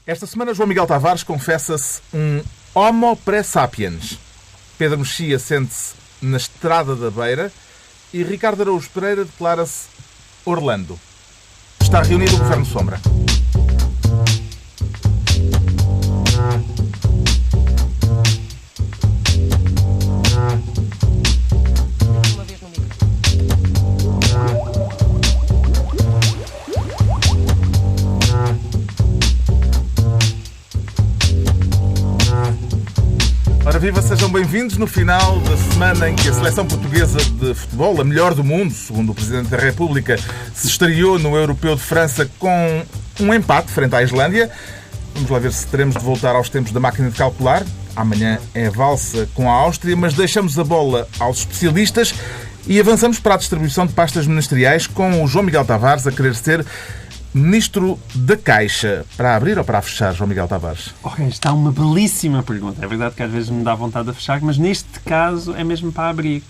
Esta semana, João Miguel Tavares confessa-se um Homo pré-sapiens. Pedro Mexia sente-se na Estrada da Beira e Ricardo Araújo Pereira declara-se Orlando. Está reunido o Governo Sombra. Ora viva, sejam bem-vindos no final da semana em que a seleção portuguesa de futebol, a melhor do mundo, segundo o Presidente da República, se estreou no Europeu de França com um empate frente à Islândia. Vamos lá ver se teremos de voltar aos tempos da máquina de calcular. Amanhã é valsa com a Áustria, mas deixamos a bola aos especialistas e avançamos para a distribuição de pastas ministeriais com o João Miguel Tavares a querer ser Ministro da Caixa. Para abrir ou para fechar, João Miguel Tavares? Ok, está uma belíssima pergunta. É verdade que às vezes me dá vontade de fechar, mas neste caso é mesmo para abrir.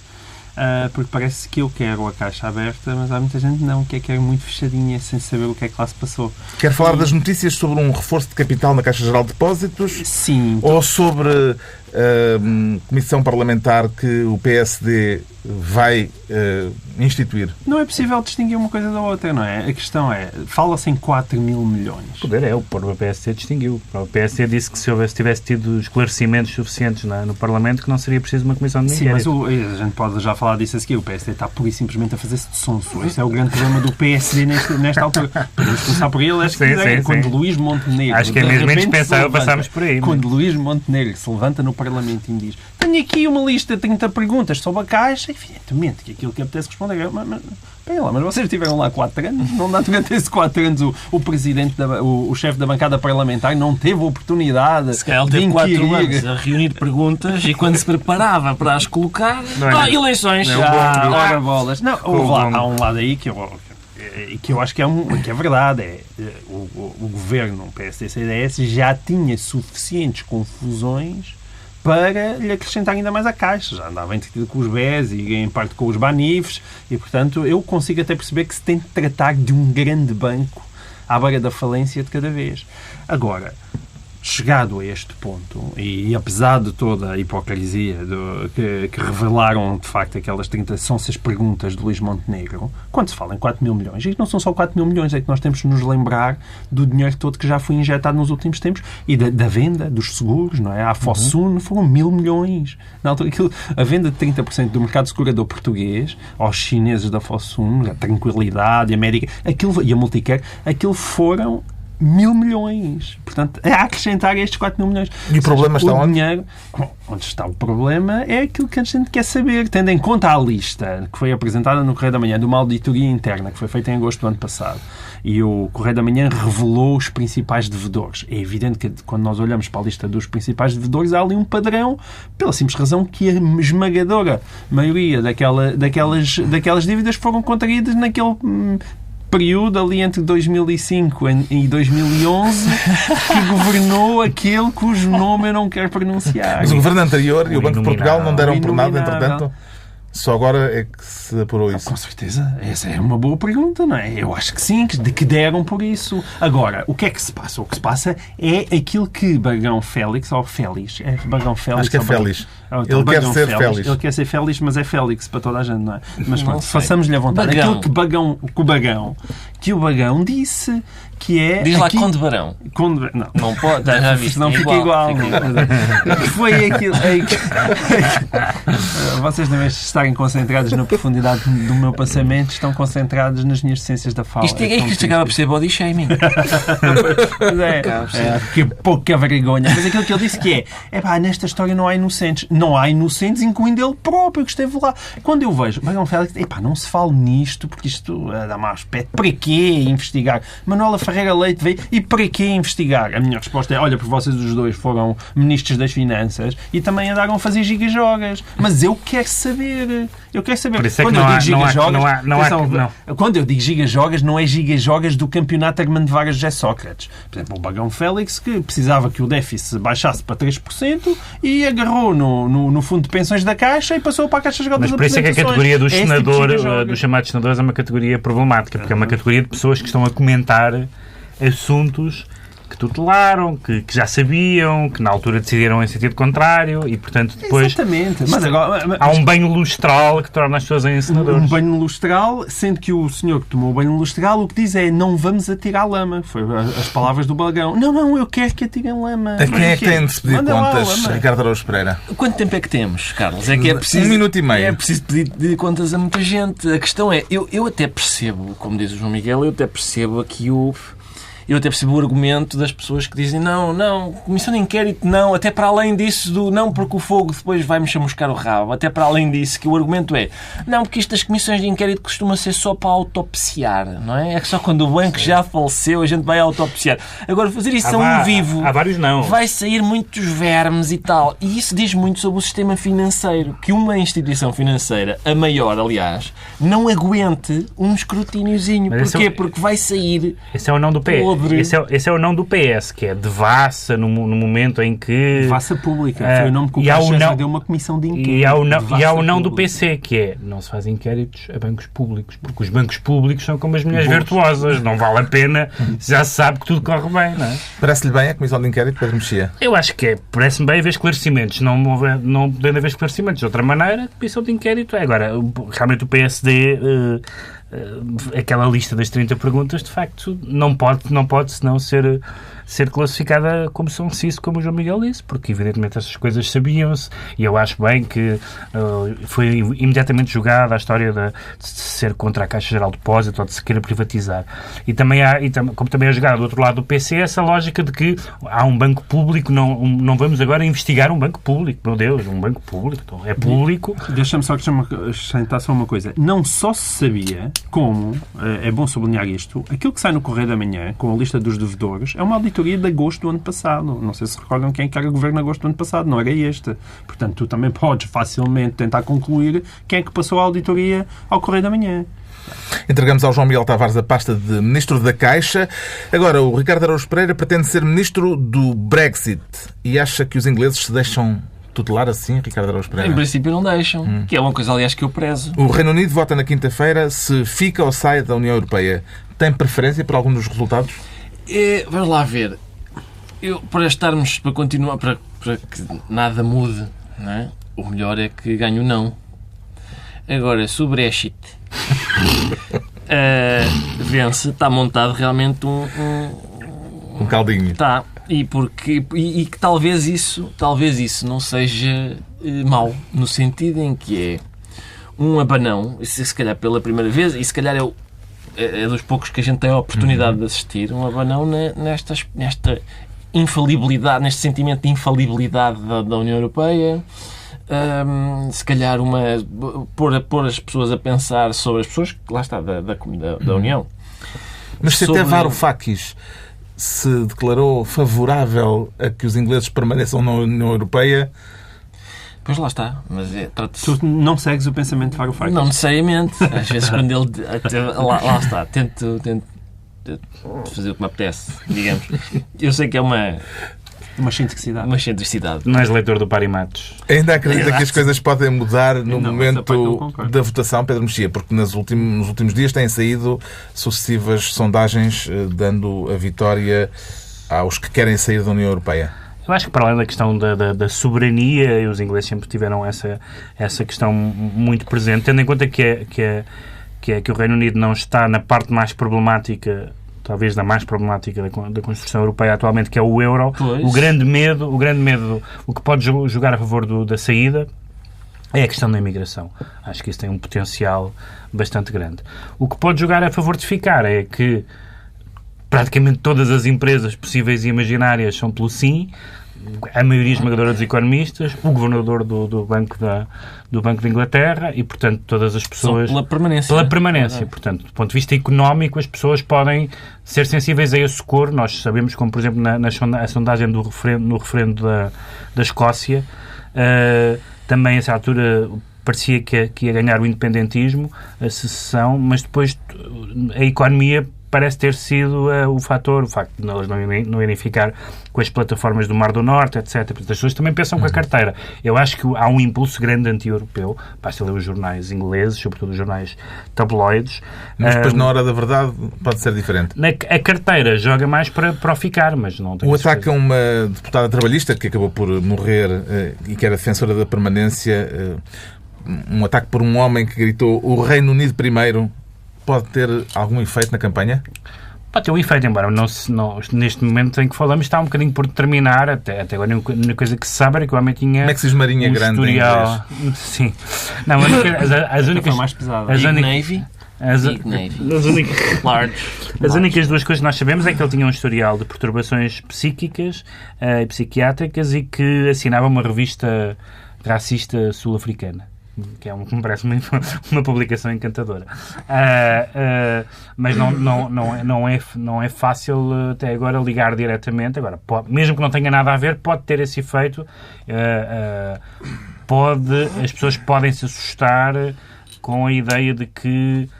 Porque parece que eu quero a caixa aberta, mas há muita gente não, que quer muito fechadinha, sem saber o que é que lá se passou. Quer falar das notícias sobre um reforço de capital na Caixa Geral de Depósitos? Sim. Ou sobre a comissão parlamentar que o PSD vai instituir? Não é possível distinguir uma coisa da outra, não é? A questão é, fala-se em 4 mil milhões. O poder é, o PSD distinguiu. O PSD disse que se tivesse tido esclarecimentos suficientes no Parlamento, que não seria preciso uma comissão de inquérito. Sim, mas a gente pode já falar disso a seguir. O PSD está pura e simplesmente a fazer-se de sonso. Esse é o grande problema do PSD nesta altura. Podemos começar por ele. Acho que quando Luís Montenegro... Acho que é mesmo indispensável passarmos por aí. Quando Luís Montenegro se levanta no Parlamento e me diz: tenho aqui uma lista de 30 perguntas sobre a Caixa, evidentemente que aquilo que apetece responder é: mas vocês estiveram lá 4 anos? Não dá durante esses 4 anos o presidente, o chefe da bancada parlamentar não teve oportunidade se calhar ele teve 4 anos a reunir perguntas e quando se preparava para as colocar, eleições. Ora bolas. Não, há um lado aí que eu acho que é verdade. O governo, o PSD-CDS, já tinha suficientes confusões para lhe acrescentar ainda mais a Caixa. Já andava entretido com os BES e em parte com os Banifes e, portanto, eu consigo até perceber que se tem de tratar de um grande banco à beira da falência de cada vez. Agora, chegado a este ponto, e apesar de toda a hipocrisia que revelaram, de facto, aquelas 30 sonças perguntas de Luís Montenegro, quando se fala em 4 mil milhões, e não são só 4 mil milhões, é que nós temos de nos lembrar do dinheiro todo que já foi injetado nos últimos tempos e da venda dos seguros, não é? A Fosun foram 1.000 milhões. Na altura, a venda de 30% do mercado segurador português aos chineses da Fosun, a Tranquilidade, a América, e a Multicare, aquilo foram 1.000 milhões. Portanto, é a acrescentar estes 4 mil milhões. E o problema está onde? Onde está o problema é aquilo que a gente quer saber. Tendo em conta a lista que foi apresentada no Correio da Manhã de uma auditoria interna que foi feita em agosto do ano passado, e o Correio da Manhã revelou os principais devedores. É evidente que quando nós olhamos para a lista dos principais devedores há ali um padrão, pela simples razão que a esmagadora maioria daquelas dívidas foram contraídas naquele período ali entre 2005 e 2011 que governou aquele cujo nome eu não quero pronunciar. Mas o governo anterior e o Banco de Portugal não deram por nada, entretanto? Só agora é que se apurou isso. Com certeza. Essa é uma boa pergunta, não é? Eu acho que sim, de que deram por isso. Agora, o que é que se passa? O que se passa é aquilo que Bagão Félix, ou Félix, é Bagão Félix. Acho que é Félix. Ele quer ser Félix. Ele quer ser Félix, mas é Félix para toda a gente, não é? Mas pronto, façamos-lhe à vontade. Aquilo que o Bagão disse, que é... Diz lá Conde Barão. Não pode, já viste. Não fica igual. Que foi aquilo... Vocês, na vez de estarem concentrados na profundidade do meu pensamento, estão concentrados nas minhas ciências da fala. Isto acaba por ser body shaming. Que pouca vergonha. Mas aquilo que ele disse que nesta história não há inocentes. Não há inocentes, incluindo ele próprio, que esteve lá. Quando eu vejo Bagão Félix, não se fale nisto, porque isto dá mau aspecto. Para quê investigar? Manuela Ferreira Leite veio, e para quê investigar? A minha resposta é: olha, porque vocês os dois foram ministros das Finanças e também andaram a fazer gigajogas. Mas eu quero saber. Por isso é quando eu digo gigajogas, quando eu digo gigajogas, não é gigajogas do campeonato Armando Vargas José Sócrates. Por exemplo, o Bagão Félix, que precisava que o déficit baixasse para 3% e agarrou no fundo de pensões da Caixa e passou para a Caixa Geral das Apresentações. Mas por isso é que a categoria do senador, dos chamados senadores, é uma categoria problemática, porque é uma categoria de pessoas que estão a comentar assuntos que tutelaram, que já sabiam, que na altura decidiram em sentido contrário e, portanto, depois... Exatamente. Mas agora, há um banho lustral que torna as pessoas em encenadores. Um banho lustral, sendo que o senhor que tomou o banho lustral o que diz é não vamos atirar lama. Foi as palavras do Balagão. Não, eu quero que atirem lama. A quem é que tem de pedir contas, Ricardo Araújo Pereira? Quanto tempo é que temos, Carlos? É que é preciso... 1 minuto e meio. É preciso pedir contas a muita gente. A questão é, eu até percebo, como diz o João Miguel, eu até percebo aqui o argumento das pessoas que dizem não, comissão de inquérito não, até para além disso do não porque o fogo depois vai-me chamuscar o rabo, até para além disso, que o argumento é não, porque isto das comissões de inquérito costuma ser só para autopsiar, não é? É que só quando o banco já faleceu a gente vai autopsiar. Agora, fazer isso a um vivo, há vários não. Vai sair muitos vermes e tal. E isso diz muito sobre o sistema financeiro, que uma instituição financeira, a maior, aliás, não aguente um escrutíniozinho. Porquê? Porque vai sair... Esse é o não do PS. Esse é o não do PS, que é devassa no momento em que... Devassa pública. Foi o nome que o Carlos César deu uma comissão de inquérito. E há o não do PC, que é não se faz inquéritos a bancos públicos, porque os bancos públicos são como as mulheres virtuosas, não vale a pena, já se sabe que tudo corre bem, não é? Parece-lhe bem a comissão de inquérito, Pedro Mexia? Eu acho que parece-me bem haver esclarecimentos, não podendo haver esclarecimentos de outra maneira, a comissão de inquérito é. Agora, realmente o PSD... aquela lista das 30 perguntas, de facto, não pode senão ser classificada como São Ciso, como o João Miguel disse, porque evidentemente essas coisas sabiam-se, e eu acho bem que foi imediatamente julgada a história de ser contra a Caixa Geral de Depósito ou de se querer privatizar. E também como também é julgada do outro lado do PC, essa lógica de que há um banco público, não vamos agora investigar um banco público, meu Deus, um banco público, então é público. Deixa-me só acrescentar só uma coisa. Não só se sabia, como, é bom sublinhar isto, aquilo que sai no Correio da Manhã, com a lista dos devedores, é uma auditoria de agosto do ano passado. Não sei se recordam quem era o governo em agosto do ano passado, não era este. Portanto, tu também podes facilmente tentar concluir quem é que passou a auditoria ao Correio da Manhã. Entregamos ao João Miguel Tavares a pasta de Ministro da Caixa. Agora, o Ricardo Araújo Pereira pretende ser Ministro do Brexit e acha que os ingleses se deixam tutelar assim, Ricardo Araújo Pereira? Em princípio não deixam, que é uma coisa, aliás, que eu prezo. O Reino Unido vota na quinta-feira se fica ou sai da União Europeia. Tem preferência por algum dos resultados? Vamos lá ver. Para continuar, para que nada mude, não é? O melhor é que ganhe o não. Agora, se o Brexit vence, está montado realmente um caldinho. Está. E que talvez isso não seja mau, no sentido em que é um abanão, se calhar pela primeira vez, e se calhar é dos poucos que a gente tem a oportunidade de assistir, um abanão nesta infalibilidade, neste sentimento de infalibilidade da União Europeia. Se calhar pôr as pessoas a pensar sobre as pessoas, lá está, da União. Mas se até Varoufakis se declarou favorável a que os ingleses permaneçam na União Europeia... Pois lá está. Mas tu não segues o pensamento de Varoufakis? Não necessariamente. Às vezes quando ele... Lá está. Tento fazer o que me apetece, digamos. Eu sei que é uma excentricidade. Não és leitor do Parimatos. Ainda acredita que as coisas podem mudar no momento da votação, Pedro Mexia? Porque nos últimos dias têm saído sucessivas sondagens dando a vitória aos que querem sair da União Europeia. Eu acho que para além da questão da soberania, e os ingleses sempre tiveram essa questão muito presente, tendo em conta que o Reino Unido não está na parte mais problemática, talvez da mais problemática da construção europeia atualmente, que é o euro. O grande medo, o que pode jogar a favor da saída é a questão da imigração. Acho que isso tem um potencial bastante grande. O que pode jogar a favor de ficar é que praticamente todas as empresas possíveis e imaginárias são pelo sim, a maioria esmagadora dos economistas, o governador do Banco de Inglaterra e, portanto, todas as pessoas... Pela permanência. Portanto, do ponto de vista económico, as pessoas podem ser sensíveis a esse cor. Nós sabemos, como, por exemplo, na sondagem no referendo da Escócia, também, a essa altura, parecia que ia ganhar o independentismo, a secessão, mas depois a economia parece ter sido o facto de eles não irem ficar com as plataformas do Mar do Norte, etc. Portanto, as pessoas também pensam com a carteira. Eu acho que há um impulso grande anti-europeu, basta ler os jornais ingleses, sobretudo os jornais tabloides. Mas depois, na hora da verdade, pode ser diferente. A carteira joga mais para o ficar, mas não tem... O ataque a uma deputada trabalhista que acabou por morrer e que era defensora da permanência, um ataque por um homem que gritou o Reino Unido primeiro, pode ter algum efeito na campanha? Pode ter um efeito, embora neste momento em que falamos está um bocadinho por determinar, até agora a única coisa que se sabe era que o homem tinha... Como é que se diz Marinha Grande historial... em inglês? Sim. Não, as únicas... mais pesada. Navy. As únicas duas coisas que nós sabemos é que ele tinha um historial de perturbações psíquicas e psiquiátricas e que assinava uma revista racista sul-africana, que me parece uma publicação encantadora. Mas não é fácil até agora ligar diretamente. Agora, mesmo que não tenha nada a ver, pode ter esse efeito. As pessoas podem se assustar com a ideia de que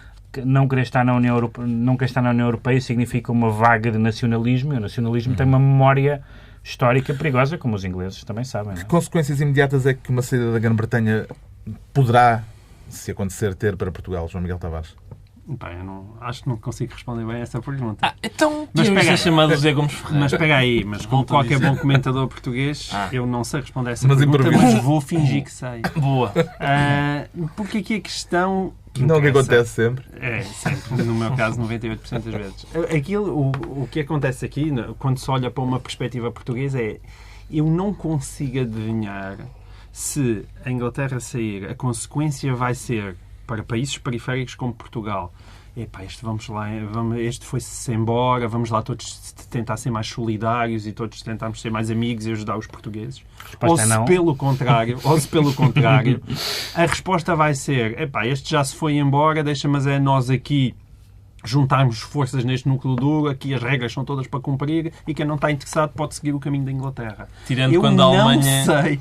não querer estar na União Europeia significa uma vaga de nacionalismo, e o nacionalismo tem uma memória histórica perigosa, como os ingleses também sabem. Que consequências imediatas é que uma saída da Grã-Bretanha poderá, se acontecer, ter para Portugal, João Miguel Tavares? Acho que não consigo responder bem a essa pergunta. Então, mas ser chamado José Gomes Ferreira. Mas pega aí, como qualquer bom comentador português, eu não sei responder a essa pergunta, mas vou fingir que sei. Boa. Porque aqui a questão... Não, que acontece sempre. Sempre. No meu caso, 98% das vezes. O que acontece aqui, quando se olha para uma perspectiva portuguesa, eu não consigo adivinhar se a Inglaterra sair, a consequência vai ser para países periféricos como Portugal. Este foi-se embora, vamos lá todos tentar ser mais solidários e todos tentarmos ser mais amigos e ajudar os portugueses. Ou se pelo contrário, a resposta vai ser, este já se foi embora, mas é nós aqui juntarmos forças neste núcleo duro, aqui as regras são todas para cumprir e quem não está interessado pode seguir o caminho da Inglaterra. Tirando quando a Alemanha sei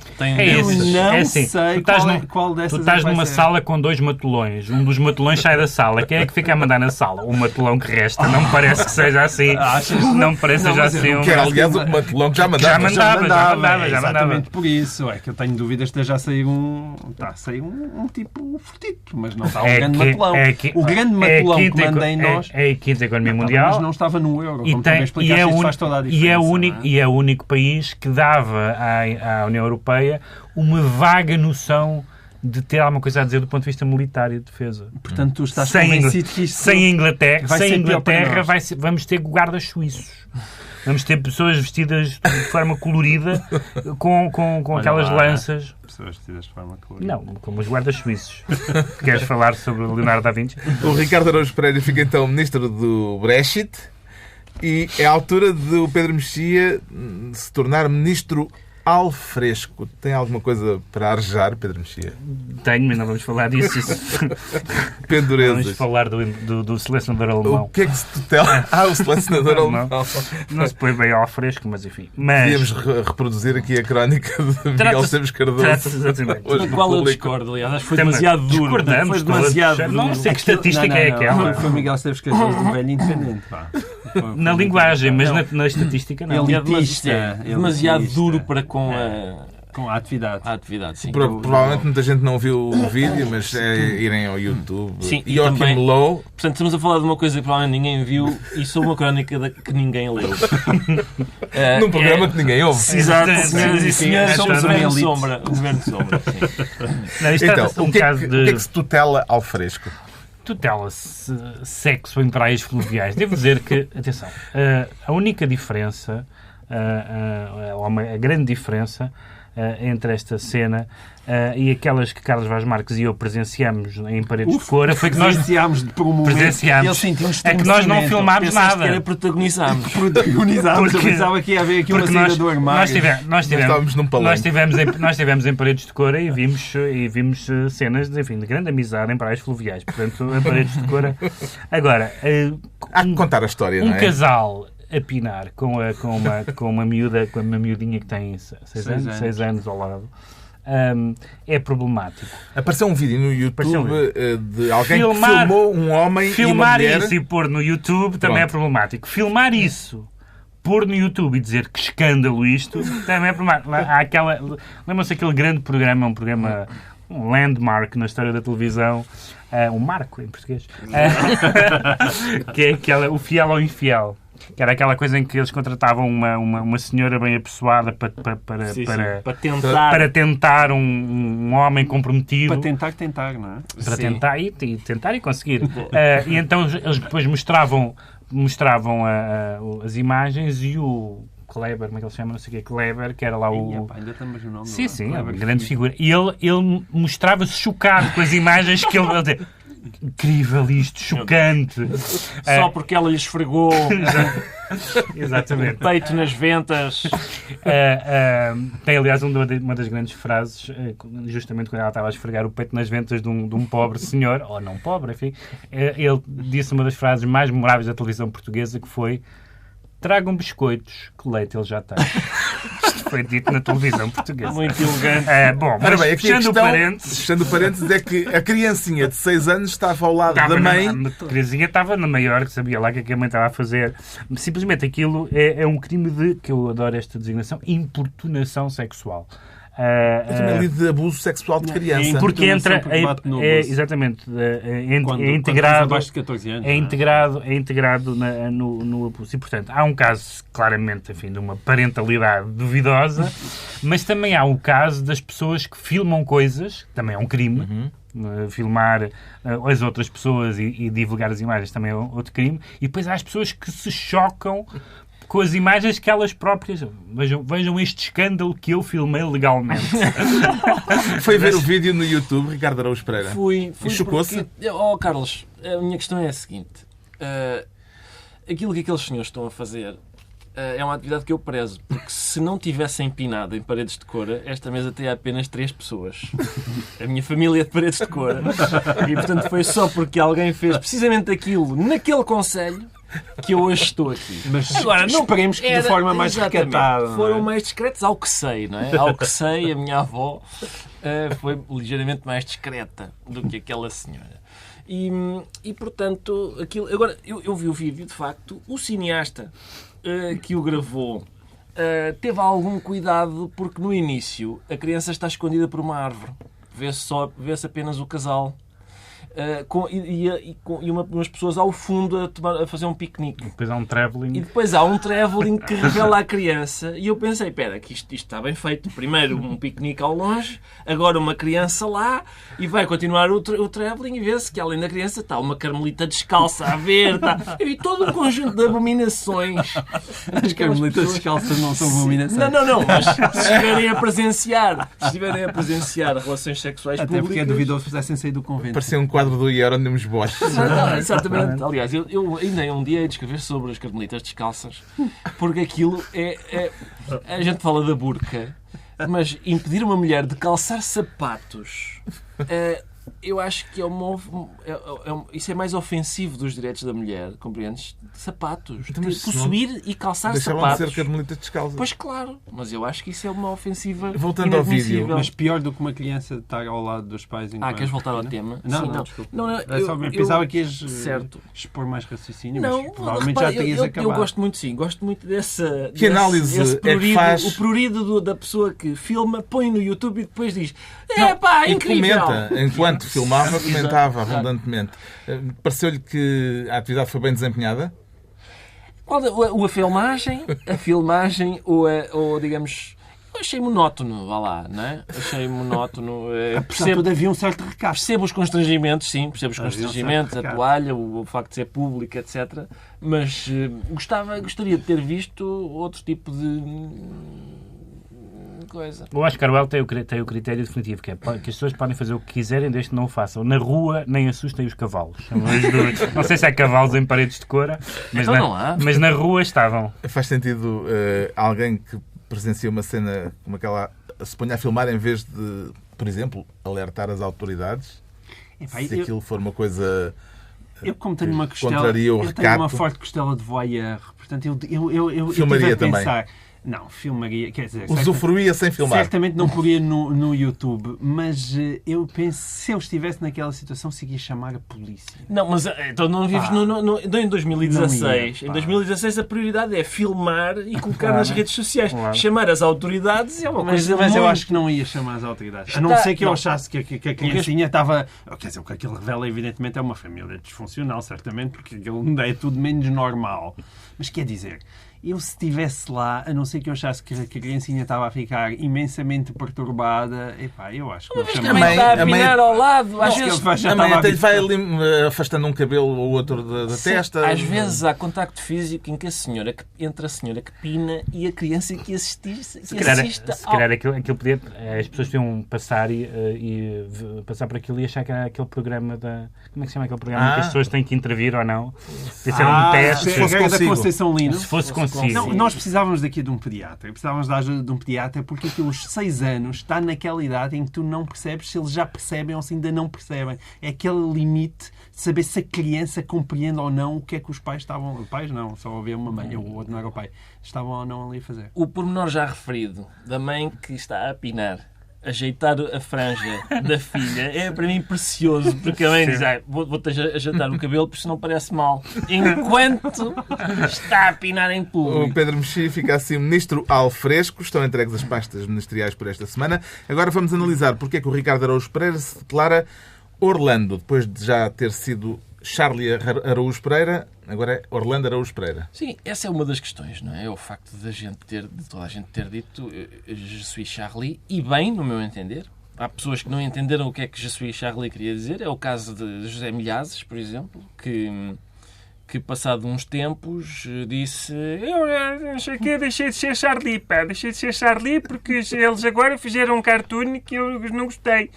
qual dessas. Tu estás numa sala com dois matulões. Um dos matulões sai da sala. Quem é que fica a mandar na sala? O matulão que resta. Não me parece que seja assim. Não me parece que seja assim. Que era, aliás, o matulão que já mandava. Exatamente por isso. É que eu tenho dúvidas que esteja a sair um tipo fortito, mas não está um grande matulão. O grande matulão que manda em nós é a quinta economia mundial. Mas não estava no euro, como tu explicaste, isto faz toda a diferença. E é o único país que dava à União Europeia uma vaga noção de ter alguma coisa a dizer do ponto de vista militar e de defesa. Portanto, tu estás convencido que isto sem Inglaterra vamos ter guardas suíços. Vamos ter pessoas vestidas de forma colorida com aquelas lanças. Pessoas vestidas de forma colorida. Não, como os guardas suíços. Queres falar sobre Leonardo da Vinci? O Ricardo Araújo Pereira fica então ministro do Brexit e é a altura de o Pedro Mexia se tornar ministro ao fresco. Tem alguma coisa para arejar, Pedro Mexia? Tenho, mas não vamos falar disso. Pendurezas. Vamos falar do selecionador alemão. O que é que se tutela? O selecionador alemão. Não se põe bem ao fresco, mas enfim. Podíamos reproduzir aqui a crónica de Miguel Esteves Cardoso. Qual eu discordo, aliás. Acho que foi demasiado duro. Discordamos. Foi demasiado duro. Não sei que estatística é aquela. Foi Miguel Esteves Cardoso, um velho independente. Na linguagem, mas na estatística não. Demasiado duro para com a atividade. Sim. Provavelmente muita gente não viu o vídeo, mas irem ao YouTube. Sim, e também Low. Portanto, estamos a falar de uma coisa que provavelmente ninguém viu e sobre uma crónica que ninguém leu. Num programa que ninguém ouve. Exato, senhoras e senhores, somos o Governo Sombra. Então, o que é que se tutela ao fresco? Tutela-se sexo em praias fluviais. Devo dizer que, atenção, a única diferença, a grande diferença entre esta cena e aquelas que Carlos Vaz Marques e eu presenciamos em Paredes de Cora foi que nós presenciámos por um momento. É que nós não filmámos nada. Era protagonizámos. Eu pensava que ia haver aqui uma saída do armário. Nós estivemos em Paredes de Cora e vimos cenas de grande amizade em praias fluviais. Portanto, a Paredes de Cora. Agora, há que contar a história, não é? Um casal a pinar com uma miúdinha que tem 6 anos ao lado. é problemático. Apareceu um vídeo no YouTube de alguém que Filmar- filmou um homem e uma Filmar mulher. isso e pôr no YouTube também é problemático. Filmar isso, pôr no YouTube e dizer que escândalo isto, também é problemático. Lembram-se aquele grande programa, um landmark na história da televisão, um marco em português, que é o Fiel ou Infiel. Que era aquela coisa em que eles contratavam uma senhora bem apessoada para tentar um homem comprometido. Para tentar, não é? Para tentar e conseguir. E então eles depois mostravam as imagens e o Kleber, como é que ele se chama? Não sei o que é Kleber, que era lá o... Ainda estamos no nome. Sim, é uma grande figura. E ele mostrava-se chocado com as imagens que ele dizia. Incrível isto, chocante. Só porque ela lhe esfregou Exatamente. o peito nas ventas. Tem, aliás, uma das grandes frases, justamente quando ela estava a esfregar o peito nas ventas de um pobre senhor, ou não pobre, enfim, ele disse uma das frases mais memoráveis da televisão portuguesa, que foi: tragam biscoitos, que leite ele já tem. Isto foi dito na televisão portuguesa. Muito elegante. Bom, Ora mas bem, aqui fechando fechando parênteses, é que a criancinha de 6 anos estava ao lado da mãe. A criancinha estava na maior, que sabia lá o que a mãe estava a fazer. Simplesmente aquilo é um crime de, que eu adoro esta designação, importunação sexual. Eu também li de abuso sexual de criança. Porque entra... exatamente. Quando integrado... abaixo de 14 anos. É integrado no abuso. E, portanto, há um caso, claramente, enfim, de uma parentalidade duvidosa, mas também há o caso das pessoas que filmam coisas, também é um crime. Filmar as outras pessoas e divulgar as imagens também é outro crime. E depois há as pessoas que se chocam com as imagens que elas próprias... Vejam este escândalo que eu filmei legalmente. Foi ver o vídeo no YouTube, Ricardo Araújo Pereira. Fui E chocou-se? Carlos, a minha questão é a seguinte. Aquilo que aqueles senhores estão a fazer é uma atividade que eu prezo. Porque se não tivessem empinado em paredes de cor, esta mesa teria apenas 3 pessoas. A minha família é de paredes de cor. E, portanto, foi só porque alguém fez precisamente aquilo naquele concelho que eu hoje estou aqui. Mas agora, não esperemos que de forma mais recatada. Foram mais discretos, ao que sei, não é? Ao que sei, a minha avó foi ligeiramente mais discreta do que aquela senhora. E portanto, aquilo... Agora, eu vi o vídeo, de facto, o cineasta que o gravou teve algum cuidado, porque no início a criança está escondida por uma árvore. Vê-se apenas o casal. E umas pessoas ao fundo a fazer um piquenique. E depois há um travelling. E depois há um travelling que revela a criança. E eu pensei, espera, que isto está bem feito. Primeiro um piquenique ao longe, agora uma criança lá, e vai continuar o travelling e vê-se que além da criança está uma carmelita descalça a ver. Eu vi todo um conjunto de abominações. As carmelitas descalças não são abominações. Não, mas se estiverem a presenciar relações sexuais até públicas... porque é duvidoso que fizessem sair do convento. Parecia um quadro do Hieronymus Bosch. Exatamente. Aliás, eu ainda um dia hei de escrever sobre as carmelitas descalças, porque aquilo é... A gente fala da burca, mas impedir uma mulher de calçar sapatos... eu acho que isso é mais ofensivo dos direitos da mulher, compreendes? Sapatos. Possuir e calçar Deixaram sapatos. De ser carmelitas descalças. Pois claro, mas eu acho que isso é uma ofensiva. Voltando ao vídeo. Mas pior do que uma criança estar ao lado dos pais. Queres voltar ao tema? Não, desculpa. Eu pensava que ias expor mais raciocínio, não, mas provavelmente já terias acabado. Eu gosto muito dessa... Que análise é que faz? O prurido da pessoa que filma, põe no YouTube e depois diz e incrível! Comenta, enquanto filmava, comentava abundantemente. Pareceu-lhe que a atividade foi bem desempenhada? A filmagem ou digamos... Eu achei monótono, vá lá, não é? Achei monótono. Percebo, havia um certo recato. Percebo os constrangimentos, sim, a toalha, o facto de ser pública, etc. Mas gostaria de ter visto outro tipo de coisa. O Oscar Wilde tem o critério definitivo, que é que as pessoas podem fazer o que quiserem desde que não o façam. Na rua, nem assustem os cavalos. Não sei se há cavalos em paredes de cora, mas na rua estavam. Faz sentido alguém que presencia uma cena como aquela se ponha a filmar em vez de, por exemplo, alertar as autoridades? Se aquilo for uma coisa... Eu, como tenho uma costela, contraria o recato, tenho uma forte costela de voyeur, portanto, eu filmaria estive a pensar... Não, filmaria, quer dizer... Usufruía sem filmar. Certamente não poria no YouTube, mas eu penso, se eu estivesse naquela situação, seguia chamar a polícia. Não, mas então não vives em 2016. Em 2016 a prioridade é filmar e colocar nas redes sociais. Chamar as autoridades é uma coisa Mas muito... eu acho que não ia chamar as autoridades. A não ser que eu achasse que a criancinha estava... Quer dizer, o que aquilo revela, evidentemente, é uma família disfuncional, certamente, porque aquilo é tudo menos normal. Mas quer dizer... Eu, se estivesse lá, a não ser que eu achasse que a criancinha estava a ficar imensamente perturbada, eu acho que... Mas também está a pinar ao lado. Às vezes a mãe até lhe vai afastando um cabelo ou outro da testa. Às vezes há contacto físico em que entre a senhora que pina e a criança que assiste. Se calhar aquilo podia... As pessoas podiam passar e passar por aquilo e achar que era aquele programa da... Como é que se chama aquele programa? Que as pessoas têm que intervir ou não. Isso era um teste. Se fosse consigo. Não, nós precisávamos daqui de um pediatra. Precisávamos da ajuda de um pediatra porque aqueles 6 anos está naquela idade em que tu não percebes se eles já percebem ou se ainda não percebem. É aquele limite de saber se a criança compreende ou não o que é que os pais estavam... Os pais não, só havia uma mãe, o outro não era o pai. Estavam ou não ali a fazer. O pormenor já referido da mãe que está a pinar, ajeitar a franja da filha, é para mim precioso, porque a mãe diz, vou-te ajeitar o cabelo porque senão parece mal, enquanto está a pinar em público. O Pedro Mexia fica assim ministro ao fresco. Estão entregues as pastas ministeriais por esta semana. Agora vamos analisar porque é que o Ricardo Araújo Pereira se declara Orlando, depois de já ter sido Charlie Araújo Pereira, agora é Orlando Araújo Pereira. Sim, essa é uma das questões, não é? É o facto de toda a gente ter dito Je suis Charlie, e bem, no meu entender. Há pessoas que não entenderam o que é que Je suis Charlie queria dizer. É o caso de José Milhazes, por exemplo, que passado uns tempos disse eu não sei o quê, deixei de ser Charlie, deixei de ser Charlie porque eles agora fizeram um cartoon que eu não gostei.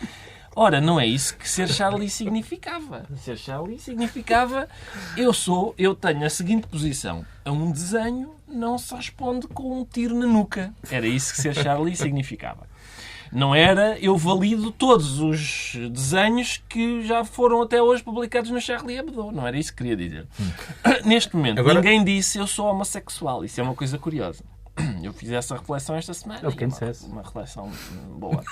Ora, não é isso que ser Charlie significava. Ser Charlie significava eu tenho a seguinte posição. A um desenho não se responde com um tiro na nuca. Era isso que ser Charlie significava. Não era eu valido todos os desenhos que já foram até hoje publicados no Charlie Hebdo. Não era isso que queria dizer. Neste momento, ninguém disse eu sou homossexual. Isso é uma coisa curiosa. Eu fiz essa reflexão esta semana. Uma reflexão boa.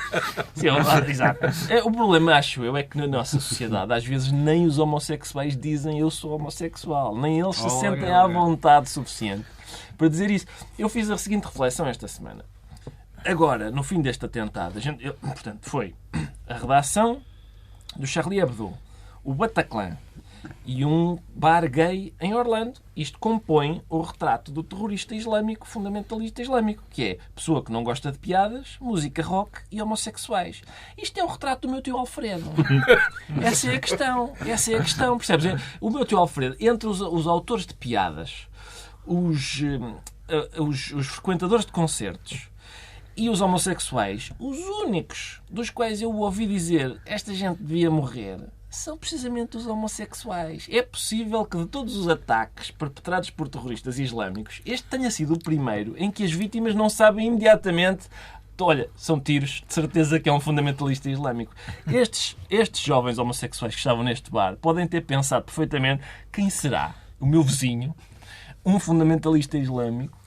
Sim, exato. O problema, acho eu, é que na nossa sociedade, às vezes, nem os homossexuais dizem eu sou homossexual. Nem eles se sentem à vontade suficiente para dizer isso. Eu fiz a seguinte reflexão esta semana. Agora, no fim deste atentado, portanto, foi a redação do Charlie Hebdo, o Bataclan e um bar gay em Orlando. Isto compõe o retrato do terrorista islâmico, fundamentalista islâmico, que é pessoa que não gosta de piadas, música rock e homossexuais. Isto é o retrato do meu tio Alfredo. Essa é a questão, percebes? O meu tio Alfredo, entre os autores de piadas, os frequentadores de concertos e os homossexuais, os únicos dos quais eu ouvi dizer esta gente devia morrer são precisamente os homossexuais. É possível que de todos os ataques perpetrados por terroristas islâmicos, este tenha sido o primeiro em que as vítimas não sabem imediatamente olha, são tiros, de certeza que é um fundamentalista islâmico. Estes jovens homossexuais que estavam neste bar podem ter pensado perfeitamente quem será o meu vizinho, um fundamentalista islâmico,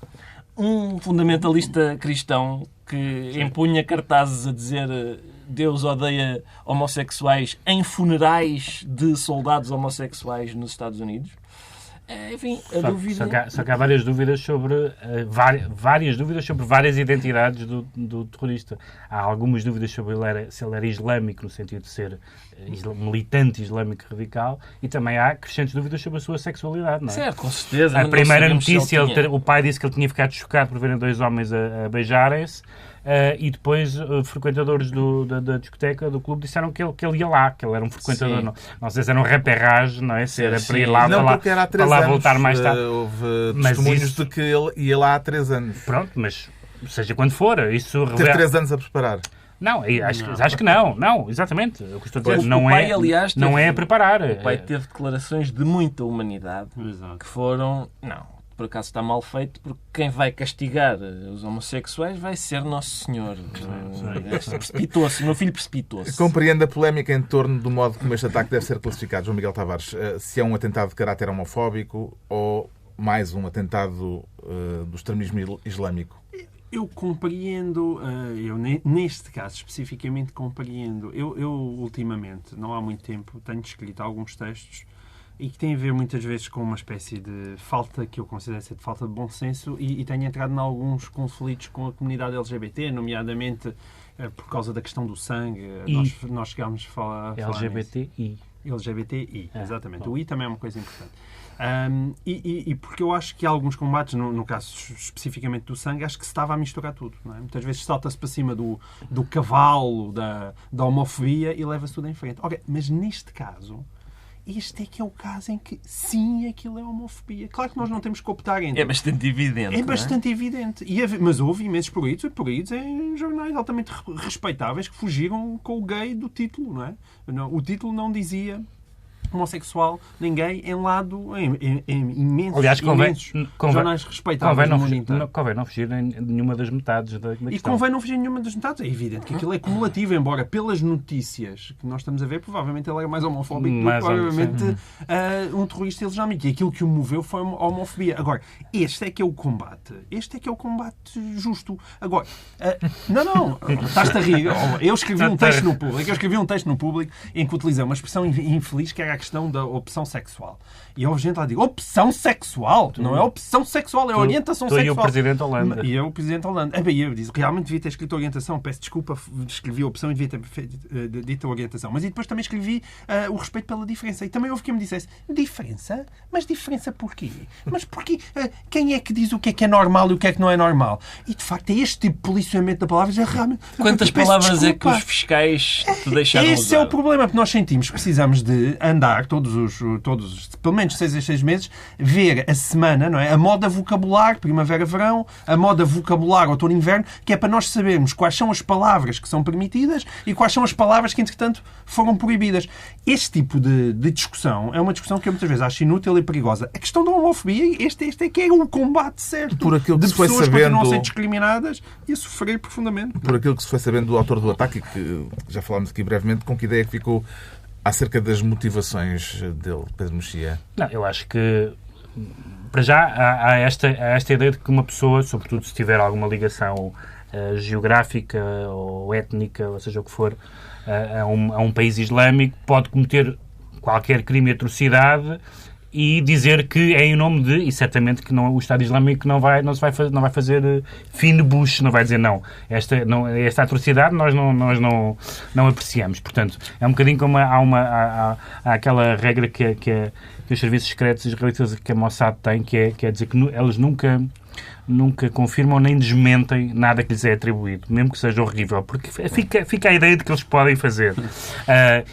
um fundamentalista cristão que empunha cartazes a dizer Deus odeia homossexuais em funerais de soldados homossexuais nos Estados Unidos. Enfim, a dúvida... Só que há várias dúvidas sobre várias identidades do terrorista. Há algumas dúvidas sobre se ele era islâmico, no sentido de ser militante islâmico radical, e também há crescentes dúvidas sobre a sua sexualidade, não é? Certo, com certeza. A primeira notícia, o pai disse que ele tinha ficado chocado por verem 2 homens a beijarem-se, e depois frequentadores da discoteca, do clube, disseram que ele ia lá, que ele era um frequentador. Não sei se era um reperrage, não é? Se era para ir lá, para lá voltar mais tarde. Houve testemunhos de que ele ia lá há 3 anos. Pronto, mas seja quando for, isso revela... Teve 3 anos a preparar. Não, acho que não. Não, exatamente. O que estou a dizer, não é a preparar. O pai teve declarações de muita humanidade. Exato. Que foram... Não, por acaso está mal feito, porque quem vai castigar os homossexuais vai ser Nosso Senhor. Precipitou-se. O meu filho precipitou-se. Compreende a polémica em torno do modo como este ataque deve ser classificado, João Miguel Tavares. Se é um atentado de caráter homofóbico ou mais um atentado do extremismo islâmico? Eu compreendo, neste caso especificamente compreendo. Eu ultimamente, não há muito tempo, tenho escrito alguns textos e que têm a ver muitas vezes com uma espécie de falta, que eu considero ser de falta de bom senso, e tenho entrado em alguns conflitos com a comunidade LGBT, nomeadamente por causa da questão do sangue. Nós chegámos a falar LGBTI. LGBTI, exatamente. O I também é uma coisa importante. E porque eu acho que há alguns combates, no caso especificamente do sangue, acho que se estava a misturar tudo. Não é? Muitas vezes salta-se para cima do cavalo, da homofobia e leva-se tudo em frente. Ok, mas neste caso, este é que é o caso em que sim, aquilo é homofobia. Claro que nós não temos que optar entre. É bastante evidente. É bastante evidente. Mas houve imensos peritos em jornais altamente respeitáveis que fugiram com o gay do título, não é? O título não dizia homossexual, ninguém em imensos, aliás, jornais respeitáveis no mundo inteiro. Convém não fugir em nenhuma das metades da questão. E convém não fugir em nenhuma das metades. É evidente que aquilo é cumulativo, embora pelas notícias que nós estamos a ver, provavelmente ele era mais homofóbico do que provavelmente um terrorista islâmico. E aquilo que o moveu foi a homofobia. Agora, este é que é o combate. Este é que é o combate justo. Agora, não, estás-te a rir. Eu escrevi um texto no público em que utilizei uma expressão infeliz que era a questão da opção sexual. E houve gente lá que diz, opção sexual? Não é opção sexual, é orientação sexual. E o Presidente Hollande. E eu, o Presidente Hollande. Eu disse, realmente devia ter escrito orientação. Peço desculpa, escrevi opção e devia ter dito orientação. Mas e depois também escrevi o respeito pela diferença. E também houve quem me dissesse, diferença? Mas diferença porquê? Mas porquê? Quem é que diz o que é normal e o que é que não é normal? E, de facto, é este tipo de policiamento da palavra. Já realmente... Quantas palavras é que os fiscais te deixaram usar? Esse é o problema, porque nós sentimos que precisamos de andar todos pelo menos 6 a 6 meses, ver a semana, não é? A moda vocabular, primavera-verão, a moda vocabular outono-inverno, que é para nós sabermos quais são as palavras que são permitidas e quais são as palavras que, entretanto, foram proibidas. Este tipo de discussão é uma discussão que eu muitas vezes acho inútil e perigosa. A questão da homofobia, este é que é um combate certo por aquilo que de se foi pessoas sabendo, que continuam a ser discriminadas e a sofrer profundamente. Por aquilo que se foi sabendo do autor do ataque, que já falámos aqui brevemente, com que ideia que ficou acerca das motivações dele, Pedro Mexia? Não, eu acho que, para já, há esta ideia de que uma pessoa, sobretudo se tiver alguma ligação geográfica ou étnica, ou seja o que for, a um país islâmico, pode cometer qualquer crime e atrocidade e dizer que é em nome de, e certamente que não, o Estado Islâmico não vai fazer fim de Bush, não vai dizer não, esta atrocidade nós não apreciamos. Portanto, é um bocadinho como há aquela regra que os serviços secretos israelitas, que a Mossad tem, que é dizer que eles nunca confirmam nem desmentem nada que lhes é atribuído, mesmo que seja horrível, porque fica a ideia de que eles podem fazer.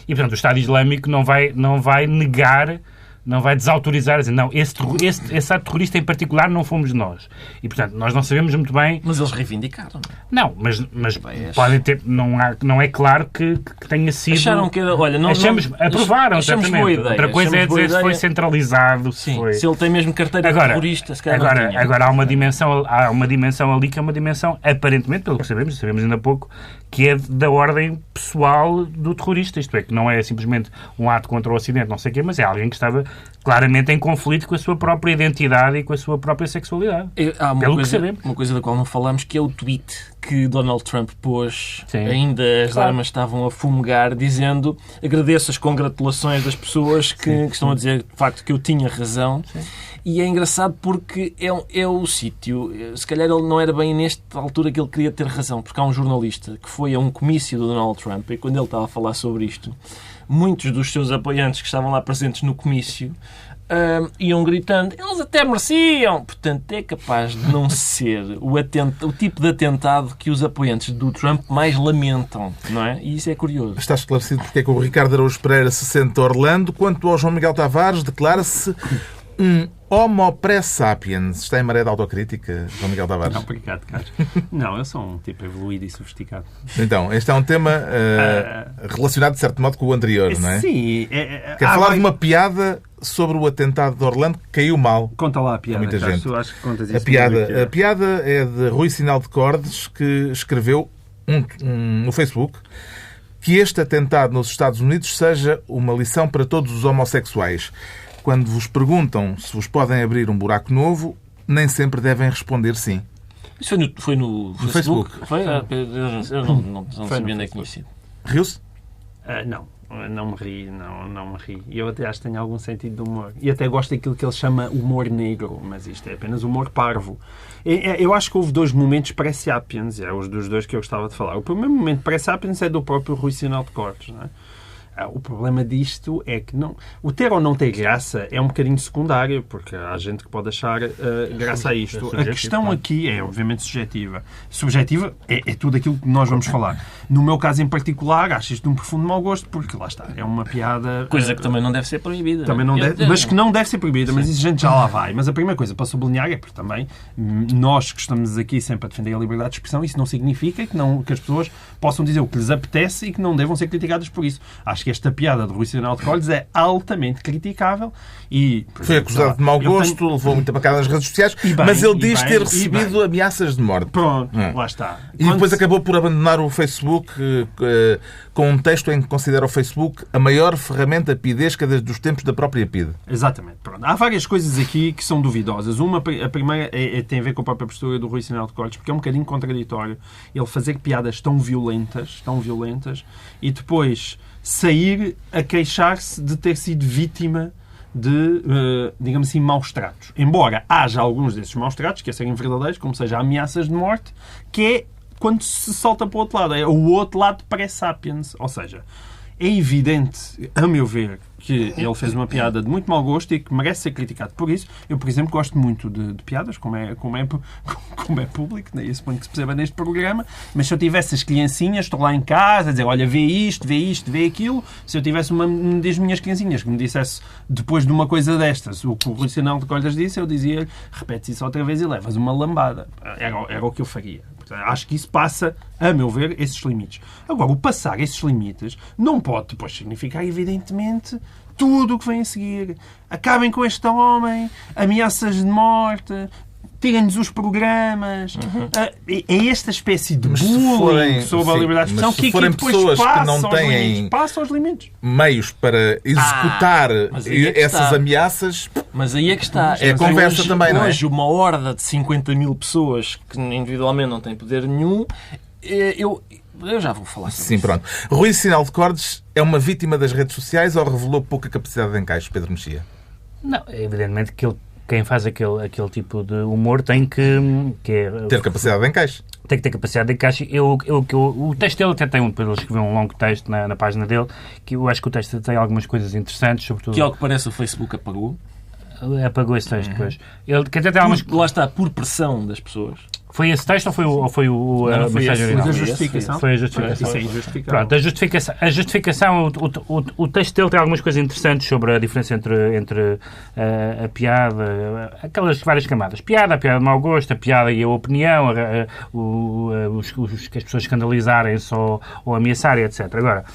E, portanto, o Estado Islâmico não vai negar, não vai desautorizar, dizer, não, esse ato terrorista em particular não fomos nós. E, portanto, nós não sabemos muito bem... Mas eles reivindicaram. Não, mas podem ter... Não é claro que tenha sido... Acharam que era... Olha, aprovaram, achamos boa ideia. Outra coisa é dizer se foi centralizado. Sim, se ele tem mesmo carteira de terrorista, se calhar não tinha. Agora há uma dimensão ali que é uma dimensão, aparentemente, pelo que sabemos ainda há pouco, que é da ordem pessoal do terrorista. Isto é, que não é simplesmente um ato contra o Ocidente, não sei o quê, mas é alguém que estava claramente em conflito com a sua própria identidade e com a sua própria sexualidade. Há uma coisa da qual não falamos, que é o tweet que Donald Trump pôs. Sim. Ainda as armas estavam a fumegar, dizendo: agradeço as congratulações das pessoas que estão a dizer, de facto, que eu tinha razão. Sim. E é engraçado porque é o sítio. Se calhar ele não era bem nesta altura que ele queria ter razão, porque há um jornalista que foi a um comício do Donald Trump e quando ele estava a falar sobre isto, muitos dos seus apoiantes que estavam lá presentes no comício iam gritando, eles até mereciam. Portanto, é capaz de não ser o tipo de atentado que os apoiantes do Trump mais lamentam, não é? E isso é curioso. Está esclarecido porque é que o Ricardo Araújo Pereira se sente Orlando. Quanto ao João Miguel Tavares, declara-se um Homo pré-sapiens. Está em maré de autocrítica, João Miguel Tavares? Não, obrigado, Carlos. Não, eu sou um tipo evoluído e sofisticado. Então, este é um tema relacionado, de certo modo, com o anterior, não é? Sim. Quer falar de uma piada sobre o atentado de Orlando que caiu mal. Conta lá a piada, muita Carlos. gente. Acho que contas isso. A piada é de Rui Sinal de Cordes, que escreveu no Facebook que este atentado nos Estados Unidos seja uma lição para todos os homossexuais. quando vos perguntam se vos podem abrir um buraco novo, nem sempre devem responder sim. Isso foi no Facebook? Foi? Eu não sabia onde é que tinha sido. Riu-se? Não me ri. E eu até acho que tenho algum sentido de humor. E até gosto daquilo que ele chama humor negro, mas isto é apenas humor parvo. Eu acho que houve 2 momentos pré-sapiens, os dos 2 que eu gostava de falar. O primeiro momento pré-sapiens é do próprio Rui Sinal de Cortes, não é? O problema disto é que o ter ou não ter graça é um bocadinho secundário, porque há gente que pode achar graça a isto. A questão aqui é, obviamente, subjetiva. Subjetiva é tudo aquilo que nós vamos falar. No meu caso em particular, acho isto de um profundo mau gosto, porque lá está, é uma piada... Coisa que também não deve ser proibida. Também não deve, mas que não deve ser proibida, mas isso a gente já lá vai. Mas a primeira coisa para sublinhar é porque também nós que estamos aqui sempre a defender a liberdade de expressão, isso não significa que as pessoas possam dizer o que lhes apetece e que não devam ser criticadas por isso. Acho que esta piada de Rui Sinal de Cortes é altamente criticável e... Foi acusado de mau gosto, levou muita pancada nas redes sociais, mas ele diz ter recebido ameaças de morte. Pronto, lá está. E depois acabou por abandonar o Facebook com um texto em que considera o Facebook a maior ferramenta pidesca desde os tempos da própria PIDE. Exatamente. Pronto. Há várias coisas aqui que são duvidosas. A primeira tem a ver com a própria postura do Rui Sinal de Cortes, porque é um bocadinho contraditório ele fazer piadas tão violentas, e depois sair a queixar-se de ter sido vítima de, digamos assim, maus tratos. Embora haja alguns desses maus tratos que a serem verdadeiros, como seja ameaças de morte, que é quando se solta para o outro lado. É o outro lado pré-sapiens. Ou seja, é evidente, a meu ver, que ele fez uma piada de muito mau gosto e que merece ser criticado por isso. Eu, por exemplo, gosto muito de piadas, como é público, nem suponho que se perceba neste programa, mas se eu tivesse as criancinhas, estou lá em casa a dizer, olha, vê isto, vê aquilo, se eu tivesse uma das minhas criancinhas que me dissesse, depois de uma coisa destas, o que o Rui Sinal de Cortes disse, eu dizia-lhe, repete isso outra vez e levas uma lambada. Era o que eu faria. Acho que isso passa, a meu ver, esses limites. Agora, o passar esses limites não pode depois significar, evidentemente, tudo o que vem a seguir. Acabem com este homem, ameaças de morte, tirem-nos os programas. É esta espécie de bullying sobre a liberdade de expressão que forem pessoas que não têm passam os limites. Meios para executar essas ameaças. Mas aí é que está. É conversa hoje, também, não é? Hoje, uma horda de 50 mil pessoas que individualmente não têm poder nenhum, eu já vou falar sobre isso. Pronto. Rui Sinal de Cortes é uma vítima das redes sociais ou revelou pouca capacidade de encaixe, Pedro Mexia? Não, evidentemente que quem faz aquele tipo de humor tem que ter capacidade de encaixe. Tem que ter capacidade de encaixe. O texto dele até tem ele escreveu um longo texto na página dele, que eu acho que o texto tem algumas coisas interessantes, sobretudo... Que ao que parece o Facebook apagou. Apagou esse texto depois. Ele que até tem algumas... Lá está, por pressão das pessoas. Foi esse texto ou foi a mensagem original? Foi a justificação. Foi a justificação. Isso é injustificável. Pronto, a justificação, o texto dele tem algumas coisas interessantes sobre a diferença entre a piada, aquelas várias camadas. A piada de mau gosto, a piada e a opinião, que as pessoas escandalizarem-se ou ameaçarem, etc. Agora,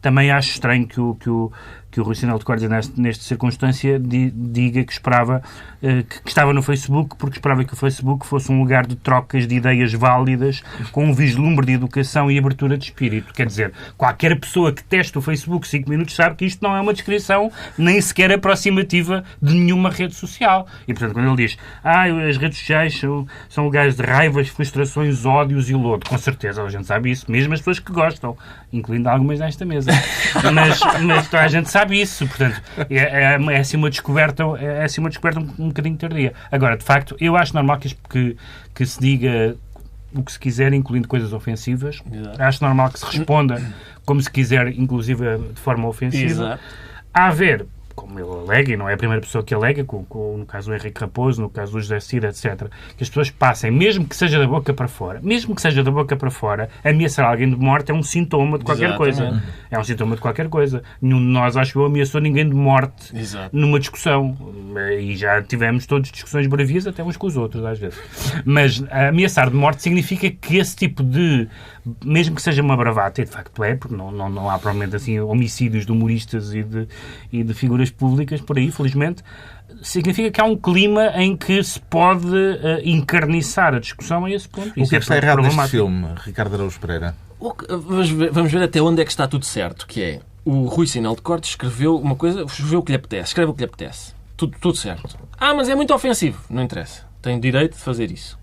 também acho estranho que o Rui Sinal de Cortes, nesta circunstância, diga que esperava que estava no Facebook porque esperava que o Facebook fosse um lugar de trocas de ideias válidas com um vislumbre de educação e abertura de espírito. Quer dizer, qualquer pessoa que teste o Facebook 5 minutos sabe que isto não é uma descrição nem sequer aproximativa de nenhuma rede social. E, portanto, quando ele diz as redes sociais são lugares de raivas, frustrações, ódios e lodo, com certeza a gente sabe isso, mesmo as pessoas que gostam, incluindo algumas nesta mesa. Mas toda a gente sabe isso, portanto, é assim uma descoberta um bocadinho tardia. Agora, de facto, eu acho normal que se diga o que se quiser, incluindo coisas ofensivas. Exato. Acho normal que se responda como se quiser, inclusive de forma ofensiva. Exato. A haver, como ele alega, e não é a primeira pessoa que alega, no caso do Henrique Raposo, no caso do José Cid, etc., que as pessoas passem, mesmo que seja da boca para fora, ameaçar alguém de morte é um sintoma de qualquer coisa. É um sintoma de qualquer coisa. Nenhum de nós, acho que ameaçou ninguém de morte numa discussão. E já tivemos todas discussões bravias, até uns com os outros, às vezes. Mas ameaçar de morte significa que esse tipo de... Mesmo que seja uma bravata, e de facto é, porque não há provavelmente assim homicídios de humoristas e de figuras públicas por aí, felizmente, significa que há um clima em que se pode encarniçar a discussão a esse ponto. O que é que está errado neste filme, Ricardo Araújo Pereira? Vamos ver até onde é que está tudo certo, que é o Rui Sinal de Cortes escreveu uma coisa, escreveu o que lhe apetece, escreve o que lhe apetece. Tudo certo. Mas é muito ofensivo. Não interessa. Tem direito de fazer isso.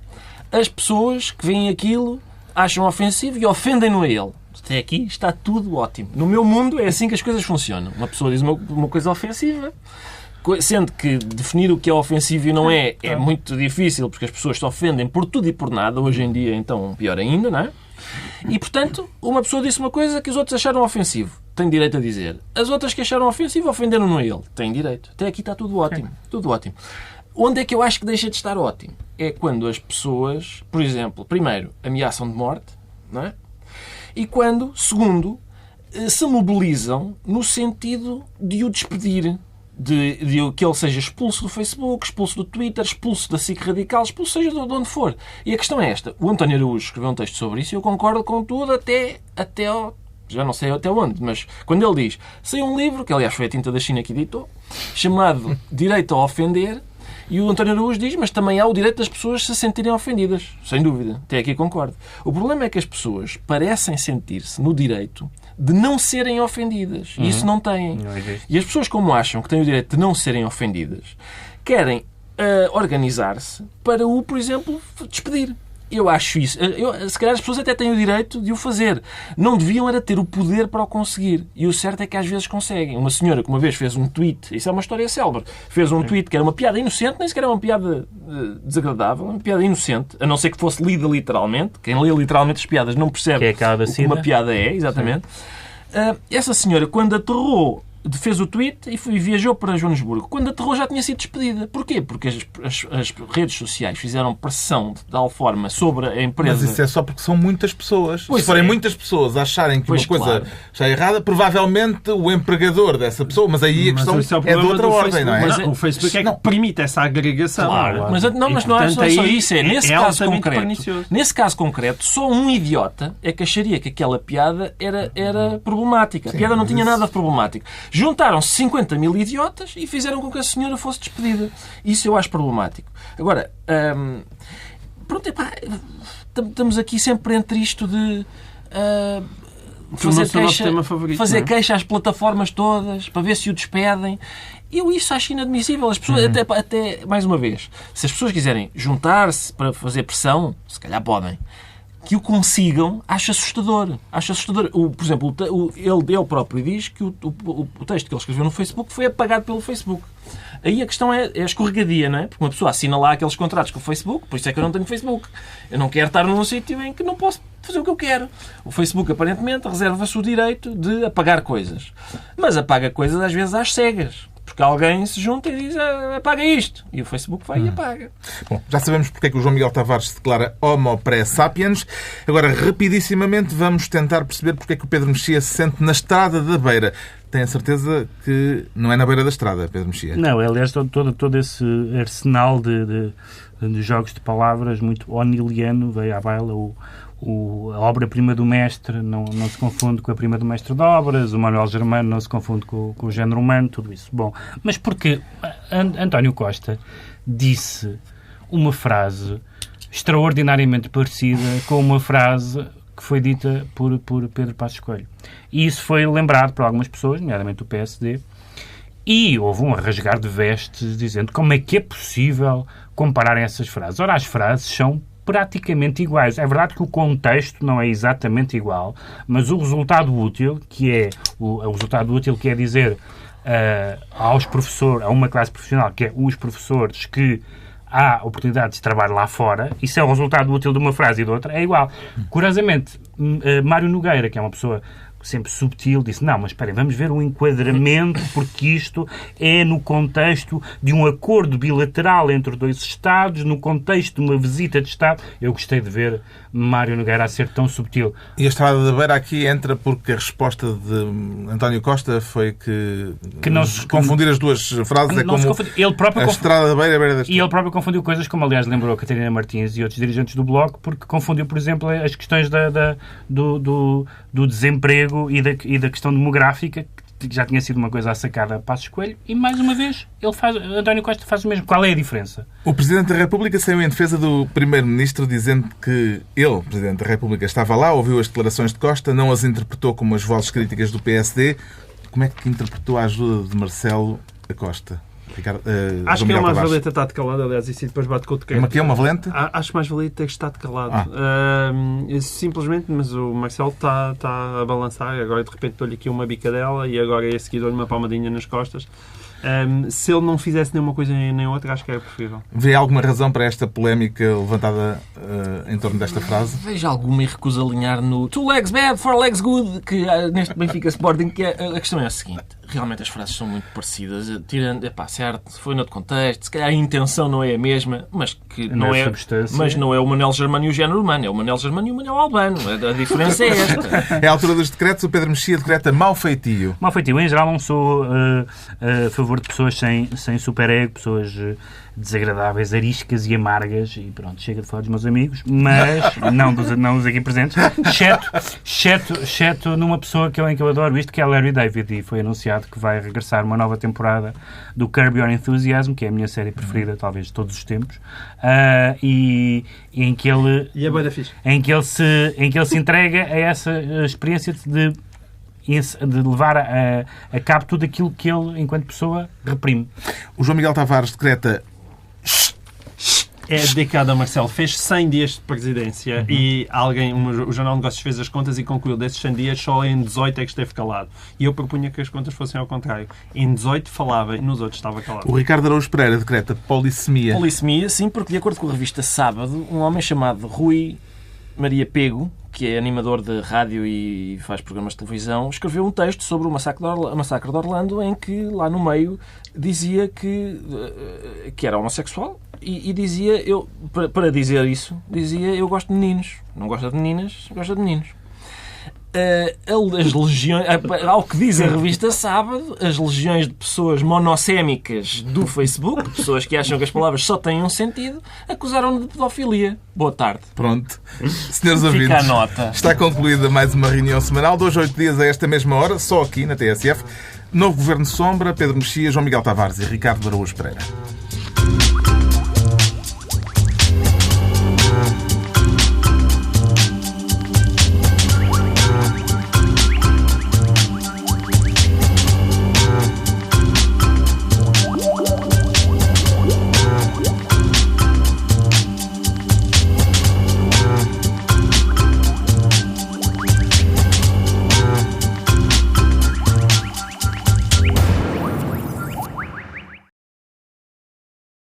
As pessoas que veem aquilo acham ofensivo e ofendem-no a ele. Até aqui está tudo ótimo. No meu mundo é assim que as coisas funcionam. Uma pessoa diz uma coisa ofensiva, sendo que definir o que é ofensivo e não é muito difícil, porque as pessoas se ofendem por tudo e por nada. Hoje em dia, então, pior ainda, não é? E, portanto, uma pessoa disse uma coisa que os outros acharam ofensivo. Tem direito a dizer. As outras que acharam ofensivo ofenderam-no a ele. Tem direito. Até aqui está tudo ótimo. Tudo ótimo. Onde é que eu acho que deixa de estar ótimo? É quando as pessoas, por exemplo, primeiro, ameaçam de morte, não é? E quando, segundo, se mobilizam no sentido de o despedir, de que ele seja expulso do Facebook, expulso do Twitter, expulso da SIC Radical, expulso seja de onde for. E a questão é esta. O António Araújo escreveu um texto sobre isso e eu concordo com tudo até já não sei até onde, mas quando ele diz, saiu um livro, que aliás foi a Tinta da China que editou, chamado Direito a Ofender, e o António Araújo diz, mas também há o direito das pessoas se sentirem ofendidas. Sem dúvida. Até aqui concordo. O problema é que as pessoas parecem sentir-se no direito de não serem ofendidas. E isso não têm. Não e as pessoas, como acham que têm o direito de não serem ofendidas, querem organizar-se para o, por exemplo, despedir. Eu acho isso. Se calhar as pessoas até têm o direito de o fazer. Não deviam era ter o poder para o conseguir. E o certo é que às vezes conseguem. Uma senhora que uma vez fez um tweet, isso é uma história célebre, fez um tweet que era uma piada inocente, nem sequer era uma piada desagradável, uma piada inocente, a não ser que fosse lida literalmente. Quem lê literalmente as piadas não percebe que é o que uma piada é, exatamente. Essa senhora, quando aterrou, fez o tweet e viajou para Joanesburgo. Quando aterrou já tinha sido despedida. Porquê? Porque as redes sociais fizeram pressão de tal forma sobre a empresa... Mas isso é só porque são muitas pessoas. Se forem muitas pessoas a acharem que uma coisa já é errada, provavelmente o empregador dessa pessoa, mas aí a questão é de outra ordem, não é? Mas o Facebook é que permite essa agregação. Claro. Mas não é só isso. Nesse caso concreto, só um idiota é que acharia que aquela piada era problemática. A piada não tinha nada de problemático. Juntaram-se 50 mil idiotas e fizeram com que a senhora fosse despedida. Isso eu acho problemático. Agora, estamos aqui sempre entre isto de fazer queixa às plataformas todas para ver se o despedem. Eu isso acho inadmissível. As pessoas, até mais uma vez, se as pessoas quiserem juntar-se para fazer pressão, se calhar podem. Que o consigam, acho assustador. Por exemplo, ele próprio diz que o texto que ele escreveu no Facebook foi apagado pelo Facebook. Aí a questão é a escorregadia, não é? Porque uma pessoa assina lá aqueles contratos com o Facebook, por isso é que eu não tenho Facebook. Eu não quero estar num sítio em que não posso fazer o que eu quero. O Facebook, aparentemente, reserva-se o direito de apagar coisas. Mas apaga coisas, às vezes, às cegas. Porque alguém se junta e diz apaga isto. E o Facebook vai e apaga. Bom, já sabemos porque é que o João Miguel Tavares se declara Homo pré-sapiens. Agora, rapidissimamente, vamos tentar perceber porque é que o Pedro Mexia se sente na Estrada da Beira. Tenho a certeza que não é na beira da estrada, Pedro Mexia. Não, aliás, todo esse arsenal de jogos de palavras muito oniliano veio à baila. A obra-prima do mestre não se confunde com a prima do mestre de obras, o Manuel Germano não se confunde com o género humano, tudo isso. Bom, mas porque António Costa disse uma frase extraordinariamente parecida com uma frase que foi dita por Pedro Passos Coelho. E isso foi lembrado por algumas pessoas, nomeadamente do PSD, e houve um rasgar de vestes dizendo como é que é possível compararem essas frases. Ora, as frases são praticamente iguais. É verdade que o contexto não é exatamente igual, mas o resultado útil, que é dizer aos professores, a uma classe profissional, que é os professores que há oportunidades de trabalho lá fora, isso é o resultado útil de uma frase e de outra, é igual. Curiosamente, Mário Nogueira, que é uma pessoa sempre subtil, disse, não, mas esperem, vamos ver o enquadramento, porque isto é no contexto de um acordo bilateral entre dois Estados, no contexto de uma visita de Estado. Eu gostei de ver Mário Nogueira a ser tão subtil. E a Estrada da Beira aqui entra porque a resposta de António Costa foi que não se confundir as duas frases é como a Estrada da Beira e a Beira da Estrada. E ele próprio confundiu coisas, como aliás lembrou a Catarina Martins e outros dirigentes do Bloco, porque confundiu, por exemplo, as questões do desemprego e da questão demográfica, que já tinha sido uma coisa assacada a Passos Coelho, e mais uma vez António Costa faz o mesmo. Qual é a diferença? O Presidente da República saiu em defesa do Primeiro-Ministro dizendo que ele, Presidente da República, estava lá, ouviu as declarações de Costa, não as interpretou como as vozes críticas do PSD, como é que interpretou a ajuda de Marcelo Acosta? Ricardo, acho João que é Miguel mais Tavares. valia ter estado calado, aliás, isso depois bate com o decreto. Uma que é uma valente? Acho mais valia ter estado calado. Simplesmente, mas o Marcelo está a balançar. Agora, de repente, dou-lhe aqui uma bicadela e agora a seguir dou-lhe uma palmadinha nas costas. Se ele não fizesse nenhuma coisa nem outra, acho que era preferível. Vê alguma razão para esta polémica levantada em torno desta frase? Vejo alguma e recuso alinhar no two legs bad, four legs good, que neste Benfica Sporting, que a questão é a seguinte. Realmente as frases são muito parecidas. Tirando, certo, foi noutro contexto, se calhar a intenção não é a mesma, mas que não é, mas não é o Manel Germano e o género humano, é o Manel Germano e o Manel Albano. A diferença é esta. É a altura dos decretos. O Pedro Mexia decreta mau feitio. Mau feitio. Em geral, não sou a favor de pessoas sem superego, pessoas desagradáveis, ariscas e amargas, e pronto, chega de falar dos meus amigos, mas não dos aqui presentes, exceto numa pessoa em que eu adoro isto, que é Larry David, e foi anunciado que vai regressar uma nova temporada do Curb Your Enthusiasm, que é a minha série preferida, talvez, de todos os tempos, e em que ele... E é bué da fixe. Em que ele se entrega a essa experiência de levar a cabo tudo aquilo que ele, enquanto pessoa, reprime. O João Miguel Tavares decreta... É dedicado a Marcelo. Fez 100 dias de presidência e o Jornal de Negócios fez as contas e concluiu desses 100 dias só em 18 é que esteve calado. E eu propunha que as contas fossem ao contrário. Em 18 falava e nos outros estava calado. O Ricardo Araújo Pereira decreta polissemia. Polissemia, sim, porque de acordo com a revista Sábado, um homem chamado Rui Maria Pego, que é animador de rádio e faz programas de televisão, escreveu um texto sobre o massacre de Orlando, em que lá no meio dizia que era homossexual e dizia, para dizer isso, dizia: eu gosto de meninos, não gosto de meninas, gosto de meninos. As legiões, ao que diz a revista Sábado, as legiões de pessoas monossémicas do Facebook, pessoas que acham que as palavras só têm um sentido, acusaram-no de pedofilia. Boa tarde. Pronto. Senhores Fica ouvintes, a nota. está concluída mais uma reunião semanal, 2 a 8 dias a esta mesma hora, só aqui na TSF. Novo Governo Sombra, Pedro Mexia, João Miguel Tavares e Ricardo Araújo Pereira.